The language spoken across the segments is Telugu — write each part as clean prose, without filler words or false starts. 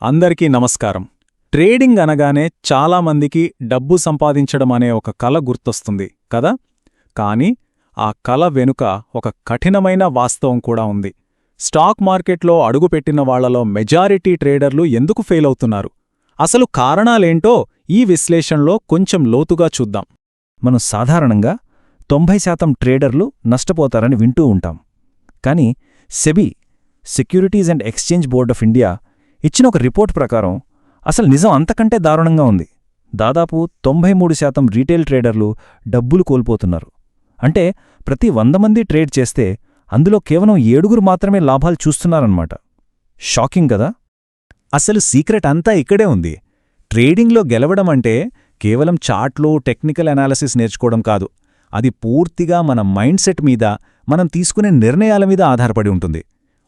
అందరికీ నమస్కారం. ట్రేడింగ్ అనగానే చాలామందికి డబ్బు సంపాదించడం అనే ఒక కల గుర్తొస్తుంది కదా. కానీ ఆ కల వెనుక ఒక కఠినమైన వాస్తవం కూడా ఉంది. స్టాక్ మార్కెట్లో అడుగుపెట్టిన వాళ్లలో మెజారిటీ ట్రేడర్లు ఎందుకు ఫెయిల్ అవుతున్నారు, అసలు కారణాలేంటో ఈ విశ్లేషణలో కొంచెం లోతుగా చూద్దాం. మనం సాధారణంగా 90% ట్రేడర్లు నష్టపోతారని వింటూ ఉంటాం. కానీ SEBI, securities and exchange board of India ఇచ్చిన ఒక రిపోర్ట్ ప్రకారం అసలు నిజం అంతకంటే దారుణంగా ఉంది. దాదాపు 93% రీటైల్ ట్రేడర్లు డబ్బులు కోల్పోతున్నారు. అంటే ప్రతి 100 మంది ట్రేడ్ చేస్తే అందులో కేవలం 7 మాత్రమే లాభాలు చూస్తున్నారన్నమాట. షాకింగ్ కదా. అసలు సీక్రెట్ అంతా ఇక్కడే ఉంది. ట్రేడింగ్లో గెలవడం అంటే కేవలం చార్ట్లు, టెక్నికల్ అనాలిసిస్ నేర్చుకోవడం కాదు. అది పూర్తిగా మన మైండ్ సెట్ మీద, మనం తీసుకునే నిర్ణయాల మీద ఆధారపడి ఉంటుంది.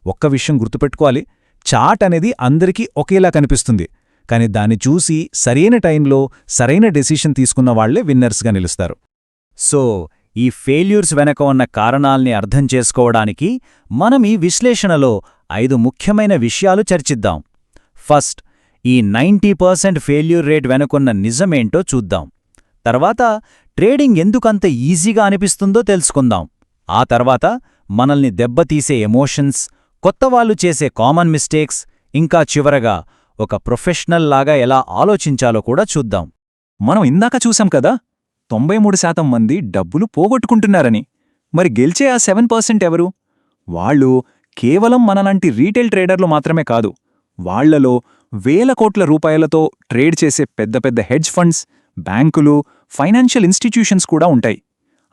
ఒక్క విషయం గుర్తుపెట్టుకోవాలి, చార్ట్ అనేది అందరికీ ఒకేలా కనిపిస్తుంది. కానీ దాన్ని చూసి సరైన టైంలో సరైన డెసిషన్ తీసుకున్న వాళ్లే విన్నర్స్గా నిలుస్తారు. సో ఈ ఫెయిల్యూర్స్ వెనక ఉన్న కారణాల్ని అర్థం చేసుకోవడానికి మనం ఈ విశ్లేషణలో 5 ముఖ్యమైన విషయాలు చర్చిద్దాం. ఫస్ట్, ఈ 90% ఫెయిల్యూర్ రేట్ వెనుకున్న నిజమేంటో చూద్దాం. తర్వాత ట్రేడింగ్ ఎందుకంత ఈజీగా అనిపిస్తుందో తెలుసుకుందాం. ఆ తర్వాత మనల్ని దెబ్బతీసే ఎమోషన్స్, కొత్తవాళ్లు చేసే కామన్ మిస్టేక్స్, ఇంకా చివరగా ఒక ప్రొఫెషనల్ లాగా ఎలా ఆలోచించాలో కూడా చూద్దాం. మనం ఇందాక చూసాం కదా, 93% మంది డబ్బులు పోగొట్టుకుంటున్నారని. మరి గెలిచే ఆ 7% ఎవరు? వాళ్ళు కేవలం మనలాంటి రీటైల్ ట్రేడర్లు మాత్రమే కాదు. వాళ్లలో వేల కోట్ల రూపాయలతో ట్రేడ్ చేసే పెద్ద పెద్ద హెడ్జ్ ఫండ్స్, బ్యాంకులు, ఫైనాన్షియల్ ఇన్స్టిట్యూషన్స్ కూడా ఉంటాయి.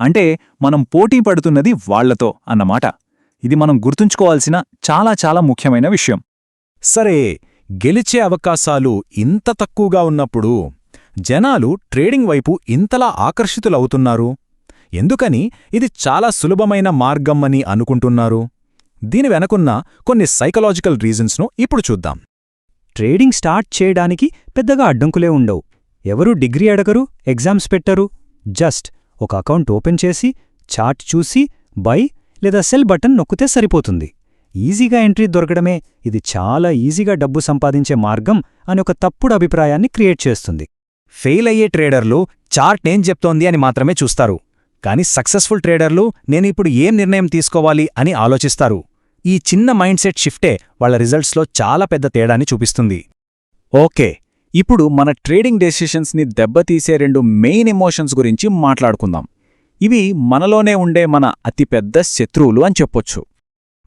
అంటే మనం పోటీ పడుతున్నది వాళ్లతో అన్నమాట. ఇది మనం గుర్తుంచుకోవాల్సిన చాలా ముఖ్యమైన విషయం. సరే, గెలిచే అవకాశాలు ఇంత తక్కువగా ఉన్నప్పుడు జనాలు ట్రేడింగ్ వైపు ఇంతలా ఆకర్షితులవుతున్నారు ఎందుకని? ఇది చాలా సులభమైన మార్గం అని అనుకుంటున్నారు. దీని వెనకున్న కొన్ని సైకలాజికల్ రీజన్స్ను ఇప్పుడు చూద్దాం. ట్రేడింగ్ స్టార్ట్ చేయడానికి పెద్దగా అడ్డంకులే ఉండవు. ఎవరూ డిగ్రీ అడగరు, ఎగ్జామ్స్ పెట్టరు. జస్ట్ ఒక అకౌంట్ ఓపెన్ చేసి చార్ట్ చూసి బై లేదా సెల్ బటన్ నొక్కితే సరిపోతుంది. ఈజీగా ఎంట్రీ దొరకడమే ఇది చాలా ఈజీగా డబ్బు సంపాదించే మార్గం అని ఒక తప్పుడు అభిప్రాయాన్ని క్రియేట్ చేస్తుంది. ఫెయిల్ అయ్యే ట్రేడర్లు చార్ట్ ఏం చెప్తోంది అని మాత్రమే చూస్తారు. కానీ సక్సెస్ఫుల్ ట్రేడర్లు నేనిప్పుడు ఏం నిర్ణయం తీసుకోవాలి అని ఆలోచిస్తారు. ఈ చిన్న మైండ్ సెట్ షిఫ్టే వాళ్ల రిజల్ట్స్లో చాలా పెద్ద తేడాని చూపిస్తుంది. ఓకే, ఇప్పుడు మన ట్రేడింగ్ డెసిషన్స్ని దెబ్బతీసే 2 మెయిన్ ఎమోషన్స్ గురించి మాట్లాడుకుందాం. ఇవి మనలోనే ఉండే మన అతిపెద్ద శత్రువులు అని చెప్పొచ్చు.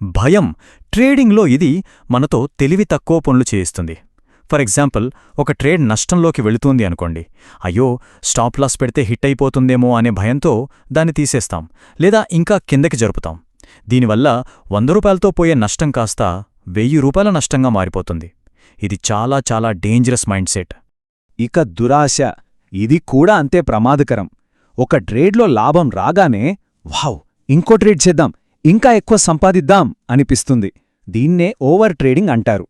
భయం. ట్రేడింగ్లో ఇది మనతో తెలివి తక్కువ పనులు చేయిస్తుంది. ఫర్ ఎగ్జాంపుల్, ఒక ట్రేడ్ నష్టంలోకి వెళుతుంది అనుకోండి. అయ్యో, స్టాప్ లాస్ పెడితే హిట్ అయిపోతుందేమో అనే భయంతో దాన్ని తీసేస్తాం, లేదా ఇంకా కిందకి జరుపుతాం. దీనివల్ల 100 రూపాయలతో పోయే నష్టం కాస్త 1000 రూపాయల నష్టంగా మారిపోతుంది. ఇది చాలా డేంజరస్ మైండ్ సెట్. ఇక దురాశ. ఇది కూడా అంతే ప్రమాదకరం. ఒక ట్రేడ్లో లాభం రాగానే వావ్, ఇంకో ట్రేడ్ చేద్దాం, ఇంకా ఎక్కువ సంపాదిద్దాం అనిపిస్తుంది. దీన్నే ఓవర్ ట్రేడింగ్ అంటారు.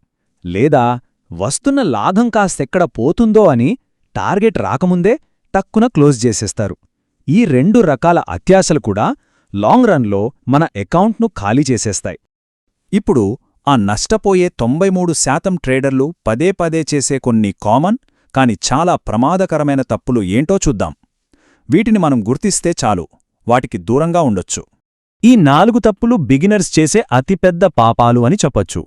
లేదా వస్తున్న లాభం కాస్తెక్కడ పోతుందో అని టార్గెట్ రాకముందే టక్కున క్లోజ్ చేసేస్తారు. ఈ 2 రకాల అత్యాశలు కూడా లాంగ్ రన్లో మన అకౌంట్ను ఖాళీ చేసేస్తాయి. ఇప్పుడు ఆ నష్టపోయే 93% ట్రేడర్లు పదే చేసే కొన్ని కామన్ కాని చాలా ప్రమాదకరమైన తప్పులు ఏంటో చూద్దాం. వీటిని మనం గుర్తిస్తే చాలు, వాటికి దూరంగా ఉండొచ్చు. ఈ 4 తప్పులు బిగినర్స్ చేసే అతిపెద్ద పాపాలు అని చెప్పొచ్చు.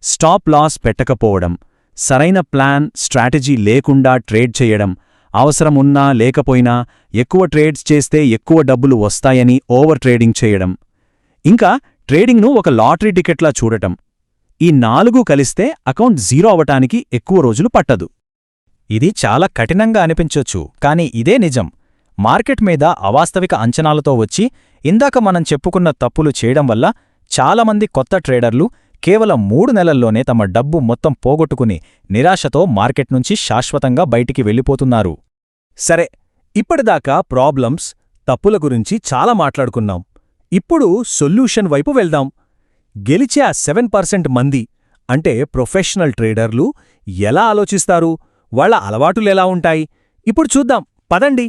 స్టాప్ లాస్ పెట్టకపోవడం, సరైన ప్లాన్, స్ట్రాటజీ లేకుండా ట్రేడ్ చేయడం, అవసరం ఉన్నా లేకపోయినా ఎక్కువ ట్రేడ్స్ చేస్తే ఎక్కువ డబ్బులు వస్తాయని ఓవర్ ట్రేడింగ్ చేయడం, ఇంకా ట్రేడింగ్ను ఒక లాటరీ టికెట్లా చూడటం. ఈ 4 కలిస్తే అకౌంట్ జీరో అవటానికి ఎక్కువ రోజులు పట్టదు. ఇది చాలా కఠినంగా అనిపించొచ్చు, కానీ ఇదే నిజం. మార్కెట్ మీద అవాస్తవిక అంచనాలతో వచ్చి ఇందాక మనం చెప్పుకున్న తప్పులు చేయడం వల్ల చాలామంది కొత్త ట్రేడర్లు కేవలం 3 నెలల్లోనే తమ డబ్బు మొత్తం పోగొట్టుకుని నిరాశతో మార్కెట్ నుంచి శాశ్వతంగా బయటికి వెళ్ళిపోతున్నారు. సరే, ఇప్పటిదాకా ప్రాబ్లమ్స్, తప్పుల గురించి చాలా మాట్లాడుకున్నాం. ఇప్పుడు సొల్యూషన్ వైపు వెళ్దాం. గెలిచే ఆ 7% మంది అంటే ప్రొఫెషనల్ ట్రేడర్లు ఎలా ఆలోచిస్తారు, వాళ్ల అలవాటులెలా ఉంటాయి, ఇప్పుడు చూద్దాం పదండి.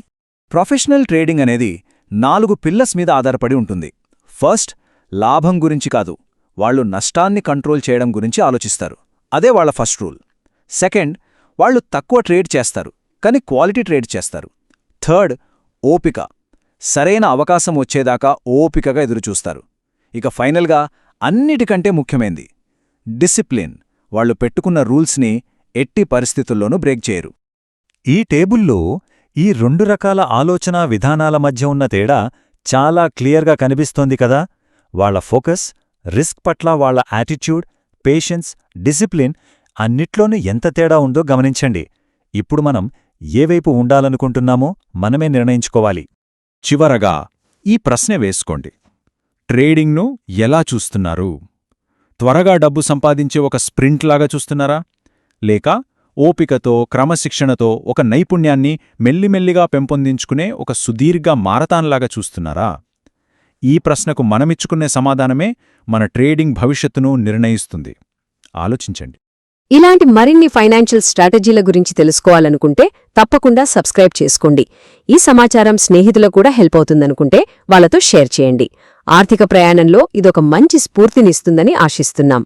ప్రొఫెషనల్ ట్రేడింగ్ అనేది 4 పిల్లర్స్ మీద ఆధారపడి ఉంటుంది. ఫస్ట్, లాభం గురించి కాదు, వాళ్లు నష్టాన్ని కంట్రోల్ చేయడం గురించి ఆలోచిస్తారు. అదే వాళ్ల ఫస్ట్ రూల్. సెకండ్, వాళ్ళు తక్కువ ట్రేడ్ చేస్తారు కానీ క్వాలిటీ ట్రేడ్ చేస్తారు. థర్డ్, ఓపిక. సరైన అవకాశం వచ్చేదాకా ఓపికగా ఎదురుచూస్తారు. ఇక ఫైనల్గా అన్నిటికంటే ముఖ్యమైంది డిసిప్లిన్. వాళ్ళు పెట్టుకున్న రూల్స్ని ఎట్టి పరిస్థితుల్లోనూ బ్రేక్ చేయరు. ఈ టేబుల్లో ఈ 2 రకాల ఆలోచనా విధానాల మధ్య ఉన్న తేడా చాలా క్లియర్గా కనిపిస్తోంది కదా. వాళ్ళ ఫోకస్, రిస్క్ పట్ల వాళ్ళ యాటిట్యూడ్, పేషెన్స్, డిసిప్లిన్ అన్నిట్లోనూ ఎంత తేడా ఉందో గమనించండి. ఇప్పుడు మనం ఏవైపు ఉండాలనుకుంటున్నామో మనమే నిర్ణయించుకోవాలి. చివరగా ఈ ప్రశ్న వేసుకోండి. ట్రేడింగ్ను ఎలా చూస్తున్నారు? త్వరగా డబ్బు సంపాదించే ఒక స్ప్రింట్లాగా చూస్తున్నారా? లేక ఓపికతో, క్రమశిక్షణతో ఒక నైపుణ్యాన్ని మెల్లిమెల్లిగా పెంపొందించుకునే ఒక సుదీర్ఘ మారథాన్లాగా చూస్తున్నారా? ఈ ప్రశ్నకు మనమిచ్చుకునే సమాధానమే మన ట్రేడింగ్ భవిష్యత్తును నిర్ణయిస్తుంది. ఆలోచించండి. ఇలాంటి మరిన్ని ఫైనాన్షియల్ స్ట్రాటజీల గురించి తెలుసుకోవాలనుకుంటే తప్పకుండా సబ్స్క్రైబ్ చేసుకోండి. ఈ సమాచారం స్నేహితులకు కూడా హెల్ప్ అవుతుందనుకుంటే వాళ్ళతో షేర్ చేయండి. ఆర్థిక ప్రయాణంలో ఇదొక మంచి స్ఫూర్తినిస్తుందని ఆశిస్తున్నాం.